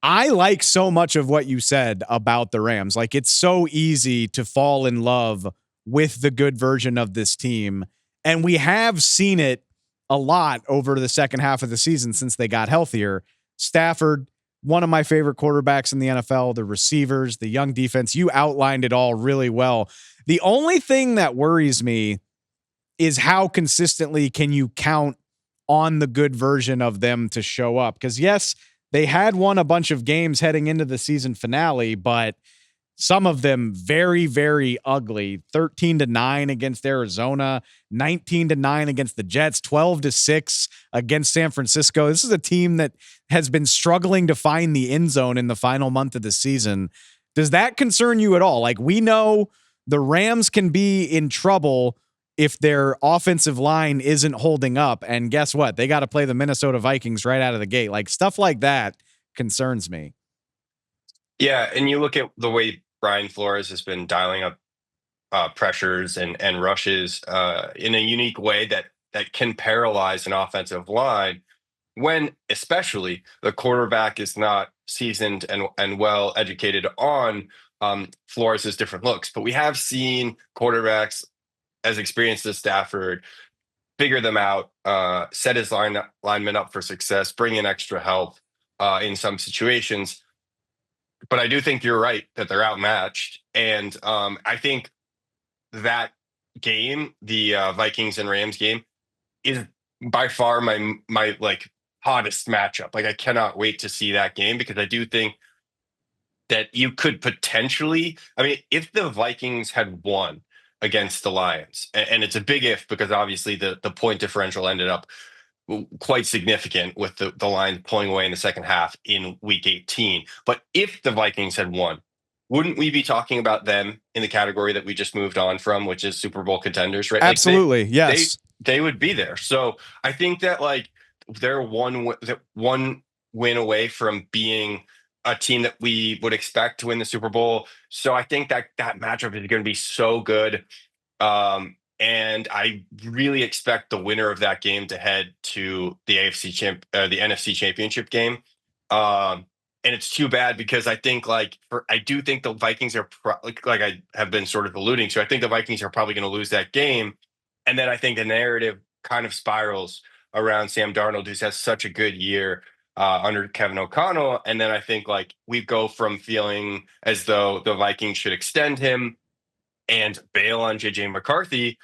I like so much of what you said about the Rams. Like, it's so easy to fall in love with the good version of this team. And we have seen it a lot over the second half of the season since they got healthier. Stafford, one of my favorite quarterbacks in the NFL, the receivers, the young defense. You outlined it all really well. The only thing that worries me is how consistently can you count on the good version of them to show up? Because yes, they had won a bunch of games heading into the season finale, but some of them very, very ugly. 13-9 against Arizona, 19-9 against the Jets, 12-6 against San Francisco. This is a team that has been struggling to find the end zone in the final month of the season. Does that concern you at all? Like, we know the Rams can be in trouble if their offensive line isn't holding up. And guess what? They got to play the Minnesota Vikings right out of the gate. Like, stuff like that concerns me. Yeah, and you look at the way Brian Flores has been dialing up pressures and rushes in a unique way that can paralyze an offensive line when especially the quarterback is not seasoned and well educated on Flores' different looks. But we have seen quarterbacks as experienced as Stafford figure them out, set his lineman up for success, bring in extra help in some situations. But I do think you're right that they're outmatched. And I think that game, the Vikings and Rams game, is by far my like hottest matchup. Like, I cannot wait to see that game because I do think that you could potentially, I mean, if the Vikings had won against the Lions, and it's a big if because obviously the point differential ended up quite significant with the Lions pulling away in the second half in week 18. But if the Vikings had won, wouldn't we be talking about them in the category that we just moved on from, which is Super Bowl contenders, right? Absolutely. Like yes. they would be there. So I think that like they're one win away from being a team that we would expect to win the Super Bowl. So I think that matchup is going to be so good. And I really expect the winner of that game to head to the the NFC Championship game. And it's too bad because I think I do think the Vikings are like I have been sort of alluding to. I think the Vikings are probably going to lose that game, and then I think the narrative kind of spirals around Sam Darnold, who's had such a good year under Kevin O'Connell, and then I think like we go from feeling as though the Vikings should extend him and bail on JJ McCarthy.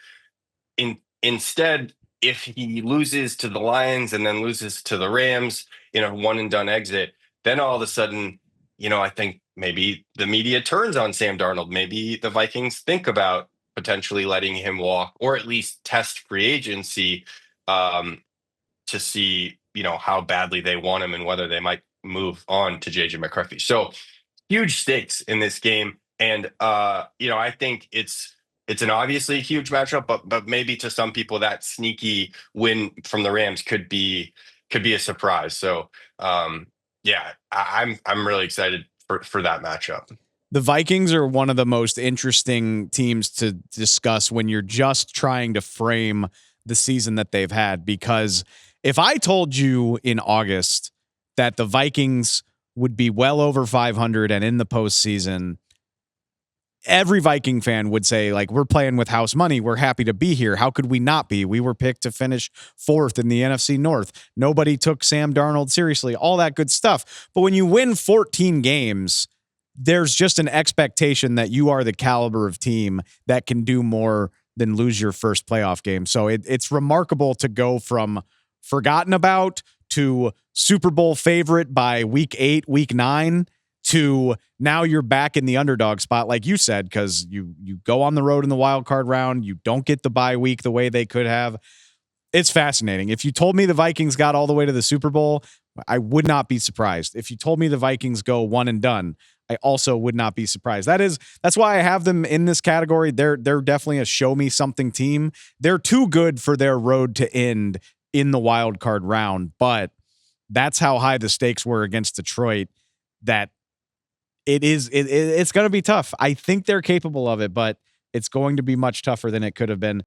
Instead, if he loses to the Lions and then loses to the Rams in a one and done exit, then all of a sudden, I think maybe the media turns on Sam Darnold. Maybe the Vikings think about potentially letting him walk or at least test free agency to see, how badly they want him and whether they might move on to JJ McCarthy. So huge stakes in this game. And, I think it's an obviously huge matchup, but maybe to some people that sneaky win from the Rams could be a surprise. So, yeah, I'm really excited for that matchup. The Vikings are one of the most interesting teams to discuss when you're just trying to frame the season that they've had. Because if I told you in August that the Vikings would be well over 500 and in the postseason, every Viking fan would say, like, we're playing with house money. We're happy to be here. How could we not be? We were picked to finish fourth in the NFC North. Nobody took Sam Darnold seriously, all that good stuff. But when you win 14 games, there's just an expectation that you are the caliber of team that can do more than lose your first playoff game. So it's remarkable to go from forgotten about to Super Bowl favorite by week 8, week 9, to now you're back in the underdog spot, like you said, because you go on the road in the wild card round. You don't get the bye week the way they could have. It's fascinating. If you told me the Vikings got all the way to the Super Bowl, I would not be surprised. If you told me the Vikings go one and done, I also would not be surprised. That's why I have them in this category. They're definitely a show me something team. They're too good for their road to end in the wild card round, but that's how high the stakes were against Detroit, that it's going to be tough. I think they're capable of it, but it's going to be much tougher than it could have been.